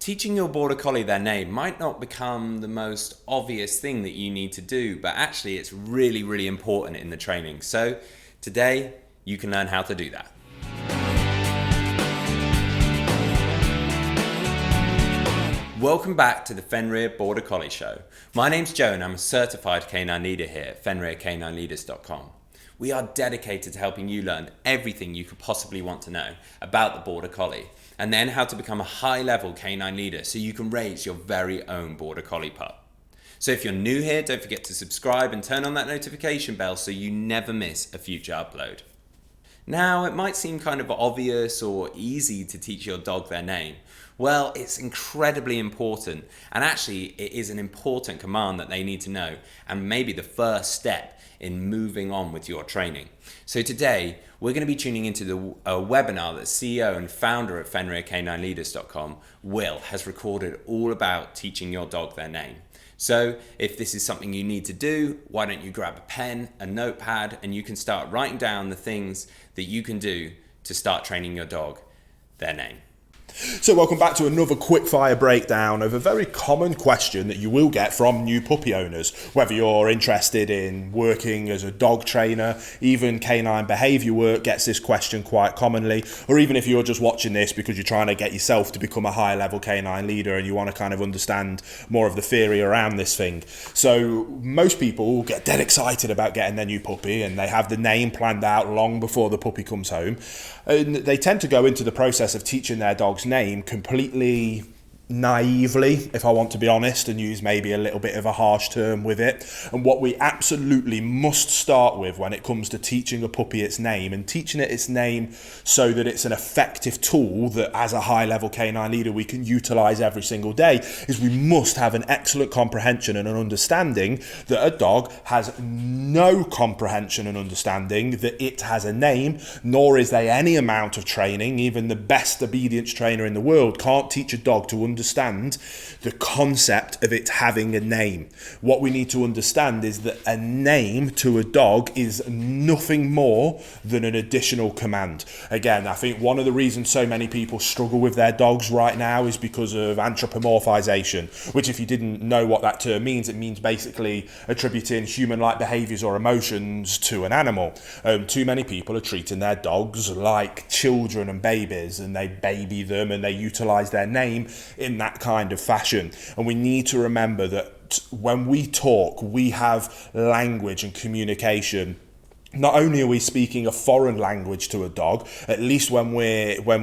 Teaching your Border Collie their name might not become the most obvious thing that you need to do, but actually it's really, really important in the training. So today you can learn how to do that. Welcome back to the Fenrir Border Collie Show. My name's Joe and I'm a certified canine leader here at FenrirCanineLeaders.com. We are dedicated to helping you learn everything you could possibly want to know about the Border Collie, and then how to become a high-level canine leader so you can raise your very own Border Collie pup. So if you're new here, don't forget to subscribe and turn on that notification bell so you never miss a future upload. Now, it might seem kind of obvious or easy to teach your dog their name. Well, it's incredibly important, and actually it is an important command that they need to know, and maybe the first step in moving on with your training. So today, we're going to be tuning into a webinar that CEO and founder of FenrirCanineLeaders.com, Will, has recorded all about teaching your dog their name. So if this is something you need to do, why don't you grab a pen, a notepad, and you can start writing down the things that you can do to start training your dog their name. So welcome back to another quick-fire breakdown of a very common question that you will get from new puppy owners, whether you're interested in working as a dog trainer. Even canine behaviour work gets this question quite commonly, or even if you're just watching this because you're trying to get yourself to become a high-level canine leader and you want to kind of understand more of the theory around this thing. So most people get dead excited about getting their new puppy and they have the name planned out long before the puppy comes home, and they tend to go into the process of teaching their dog's name completely naively, if I want to be honest, and use maybe a little bit of a harsh term with it. And what we absolutely must start with when it comes to teaching a puppy its name, and teaching it its name so that it's an effective tool that as a high-level canine leader we can utilize every single day, is we must have an excellent comprehension and an understanding that a dog has no comprehension and understanding that it has a name, nor is there any amount of training. Even the best obedience trainer in the world can't teach a dog to understand the concept of it having a name. What we need to understand is that a name to a dog is nothing more than an additional command. Again, I think one of the reasons so many people struggle with their dogs right now is because of anthropomorphization, which, if you didn't know what that term means, it means basically attributing human-like behaviors or emotions to an animal. Too many people are treating their dogs like children and babies, and they baby them and they utilize their name in that kind of fashion. And we need to remember that when we talk, we have language and communication. Not only are we speaking a foreign language to a dog, at least when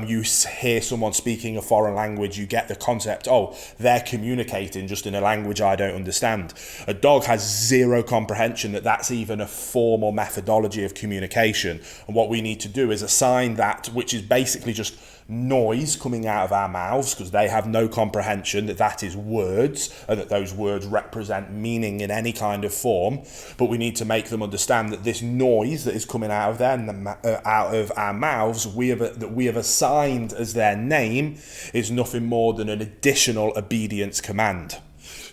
you hear someone speaking a foreign language, you get the concept, oh, they're communicating just in a language I don't understand. A dog has zero comprehension that that's even a form or methodology of communication. And what we need to do is assign that, which is basically just noise coming out of our mouths, because they have no comprehension that that is words and that those words represent meaning in any kind of form. But we need to make them understand that this noise that is coming out of them, out of our mouths, that we have assigned as their name, is nothing more than an additional obedience command.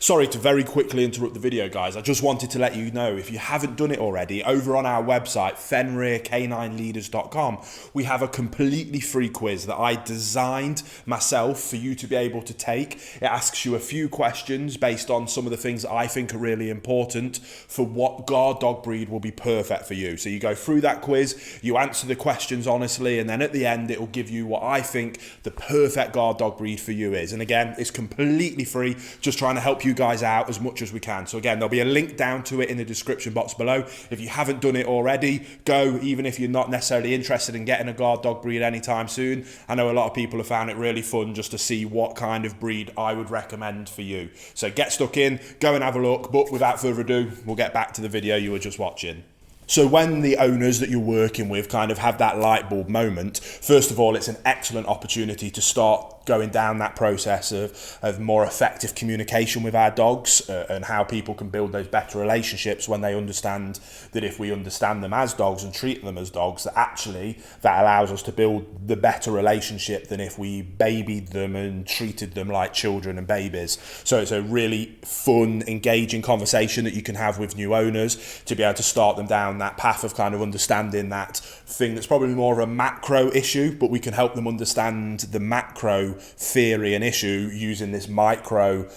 Sorry to very quickly interrupt the video, guys. I just wanted to let you know, if you haven't done it already, over on our website, FenrirCanineLeaders.com, we have a completely free quiz that I designed myself for you to be able to take. It asks you a few questions based on some of the things that I think are really important for what guard dog breed will be perfect for you. So you go through that quiz, you answer the questions honestly, and then at the end, it will give you what I think the perfect guard dog breed for you is. And again, it's completely free, just trying to help you guys out as much as we can. So again, there'll be a link down to it in the description box below. If you haven't done it already, go, even if you're not necessarily interested in getting a guard dog breed anytime soon. I know a lot of people have found it really fun just to see what kind of breed I would recommend for you. So get stuck in, go and have a look, but without further ado, we'll get back to the video you were just watching. So when the owners that you're working with kind of have that light bulb moment, first of all, it's an excellent opportunity to start going down that process of more effective communication with our dogs, and how people can build those better relationships when they understand that if we understand them as dogs and treat them as dogs, that actually that allows us to build the better relationship than if we babied them and treated them like children and babies. So it's a really fun, engaging conversation that you can have with new owners to be able to start them down that path of kind of understanding that thing that's probably more of a macro issue, but we can help them understand the macro macro theory and issue using this micro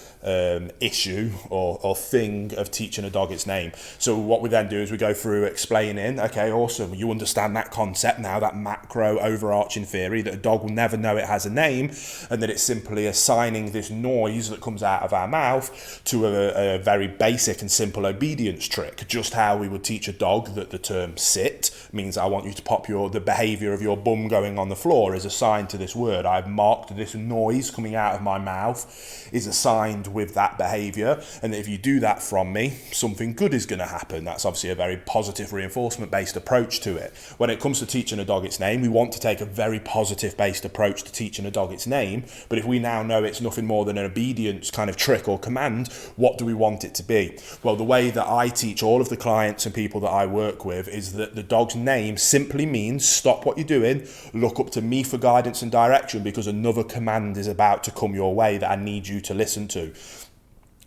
issue or thing of teaching a dog its name. So what we then do is we go through explaining, okay, awesome, you understand that concept now, that macro overarching theory that a dog will never know it has a name, and that it's simply assigning this noise that comes out of our mouth to a very basic and simple obedience trick. Just how we would teach a dog that the term sit means I want you to pop the behavior of your bum going on the floor is assigned to this word. I've marked this noise coming out of my mouth is assigned with that behavior, and if you do that from me, something good is going to happen. That's obviously a very positive reinforcement based approach to it. When it comes to teaching a dog its name, we want to take a very positive based approach to teaching a dog its name, but if we now know it's nothing more than an obedience kind of trick or command, what do we want it to be? Well, the way that I teach all of the clients and people that I work with is that the dog's name simply means stop what you're doing, look up to me for guidance and direction, because another command is about to come your way that I need you to listen to.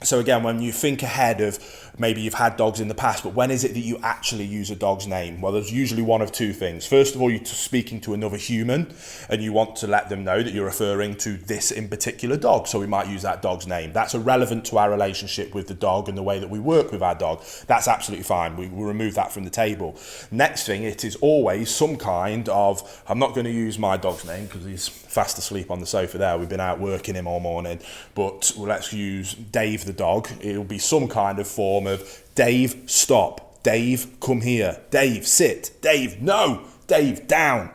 So again, when you think ahead of maybe you've had dogs in the past, but when is it that you actually use a dog's name? Well, there's usually one of two things. First of all, you're speaking to another human and you want to let them know that you're referring to this in particular dog. So we might use that dog's name. That's irrelevant to our relationship with the dog and the way that we work with our dog. That's absolutely fine. We will remove that from the table. Next thing, it is always some kind of, I'm not going to use my dog's name because he's fast asleep on the sofa there. We've been out working him all morning, but let's use Dave the dog. It'll be some kind of form of Dave, stop. Dave, come here. Dave, sit. Dave, no. Dave, down.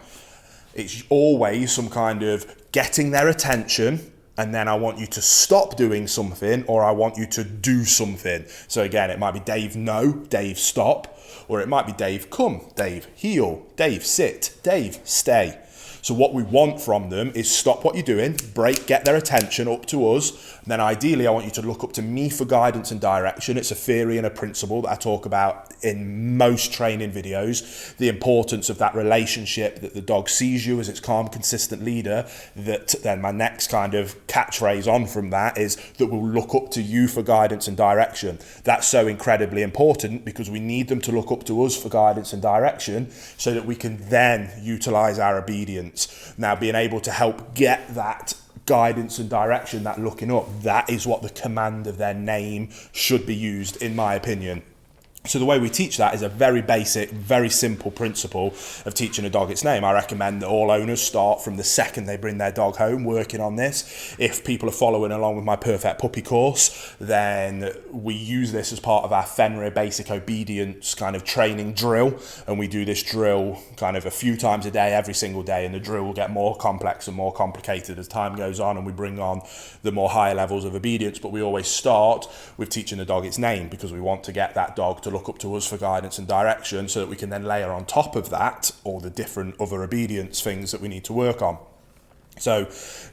It's always some kind of getting their attention, and then I want you to stop doing something, or I want you to do something. So again, it might be Dave, no. Dave, stop. Or it might be Dave, come. Dave, heel. Dave, sit. Dave, stay. So what we want from them is stop what you're doing, break, get their attention up to us, and then ideally I want you to look up to me for guidance and direction. It's a theory and a principle that I talk about in most training videos, the importance of that relationship, that the dog sees you as its calm, consistent leader, that then my next kind of catchphrase on from that is that we'll look up to you for guidance and direction. That's so incredibly important because we need them to look up to us for guidance and direction so that we can then utilize our obedience. Now, being able to help get that guidance and direction, that looking up, that is what the command of their name should be used, in my opinion. So the way we teach that is a very basic, very simple principle of teaching a dog its name. I recommend that all owners start from the second they bring their dog home working on this. If people are following along with my Perfect Puppy course, then we use this as part of our Fenrir basic obedience kind of training drill. And we do this drill kind of a few times a day, every single day. And the drill will get more complex and more complicated as time goes on and we bring on the more higher levels of obedience. But we always start with teaching the dog its name because we want to get that dog to look up to us for guidance and direction so that we can then layer on top of that all the different other obedience things that we need to work on. So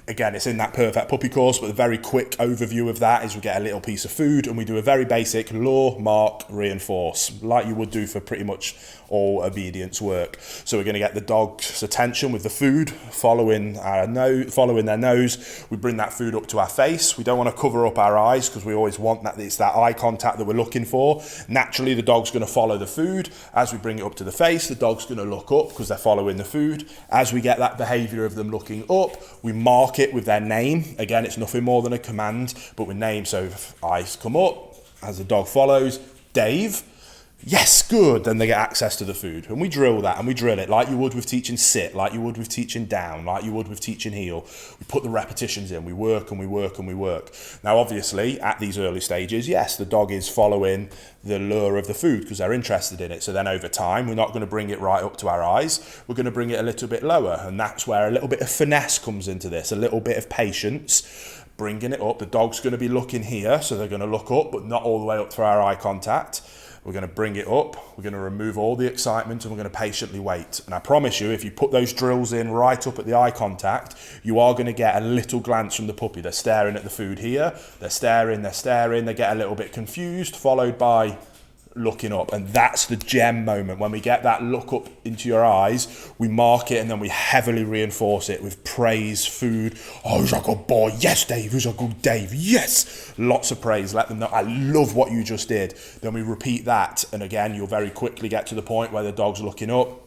again, it's in that Perfect Puppy course, but a very quick overview of that is we get a little piece of food and we do a very basic lure, mark, reinforce, like you would do for pretty much all obedience work. So we're going to get the dog's attention with the food, following their nose. We bring that food up to our face. We don't want to cover up our eyes because we always want that, it's that eye contact that we're looking for. Naturally, the dog's going to follow the food. As we bring it up to the face, the dog's going to look up because they're following the food. As we get that behavior of them looking up, we mark it with their name. Again, it's nothing more than a command, but with name. So if eyes come up, as the dog follows, Dave, yes, good, then they get access to the food. And we drill that and we drill it like you would with teaching sit, like you would with teaching down, like you would with teaching heel. We put the repetitions in, we work and we work and we work. Now, obviously, at these early stages, yes, the dog is following the lure of the food because they're interested in it. So then over time, we're not going to bring it right up to our eyes. We're going to bring it a little bit lower. And that's where a little bit of finesse comes into this, a little bit of patience, bringing it up. The dog's going to be looking here, so they're going to look up, but not all the way up to our eye contact. We're going to bring it up, we're going to remove all the excitement, and we're going to patiently wait. And I promise you, if you put those drills in right up at the eye contact, you are going to get a little glance from the puppy. They're staring at the food here, they're staring, they get a little bit confused, followed by looking up. And that's the gem moment. When we get that look up into your eyes, we mark it and then we heavily reinforce it with praise, food. Oh, who's a good boy? Yes, Dave. Who's a good Dave? Yes. Lots of praise. Let them know, I love what you just did. Then we repeat that. And again, you'll very quickly get to the point where the dog's looking up.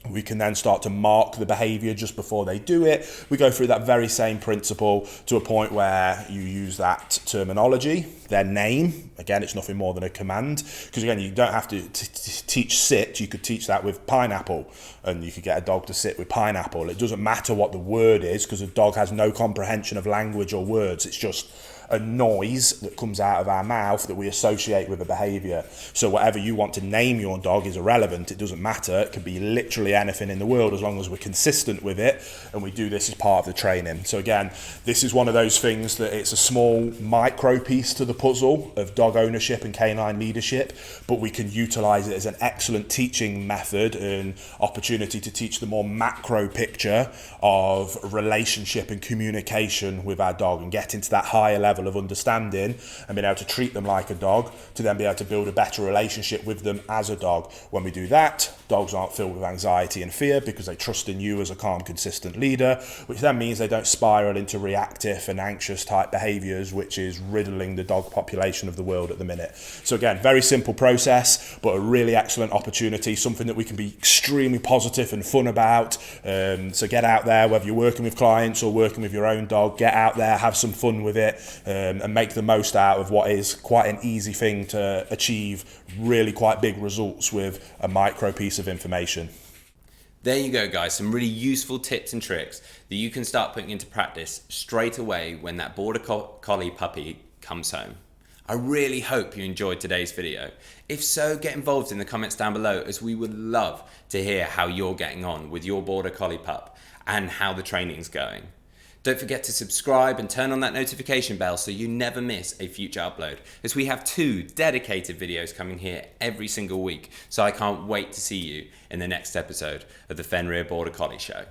We can then start to mark the behaviour just before they do it. We go through that very same principle to a point where you use that terminology, their name. Again, it's nothing more than a command, because again, you don't have to teach sit. You could teach that with pineapple, and you could get a dog to sit with pineapple. It doesn't matter what the word is, because a dog has no comprehension of language or words. It's just a noise that comes out of our mouth that we associate with a behaviour. So whatever you want to name your dog is irrelevant. It doesn't matter. It can be literally anything in the world as long as we're consistent with it, and we do this as part of the training. So again, this is one of those things that it's a small micro piece to the puzzle of dog ownership and canine leadership, but we can utilise it as an excellent teaching method and opportunity to teach the more macro picture of relationship and communication with our dog, and get into that higher level of understanding and being able to treat them like a dog, to then be able to build a better relationship with them as a dog. When we do that, dogs aren't filled with anxiety and fear because they trust in you as a calm, consistent leader, which then means they don't spiral into reactive and anxious type behaviours, which is riddling the dog population of the world at the minute. So again, very simple process, but a really excellent opportunity, something that we can be extremely positive and fun about. So get out there, whether you're working with clients or working with your own dog, get out there, have some fun with it, and make the most out of what is quite an easy thing to achieve really quite big results with a micro piece of information. There you go, guys. Some really useful tips and tricks that you can start putting into practice straight away when that Border Collie puppy comes home. I really hope you enjoyed today's video. If so, get involved in the comments down below, as we would love to hear how you're getting on with your Border Collie pup and how the training's going. Don't forget to subscribe and turn on that notification bell so you never miss a future upload, as we have 2 dedicated videos coming here every single week. So I can't wait to see you in the next episode of the Fenrir Border Collie Show.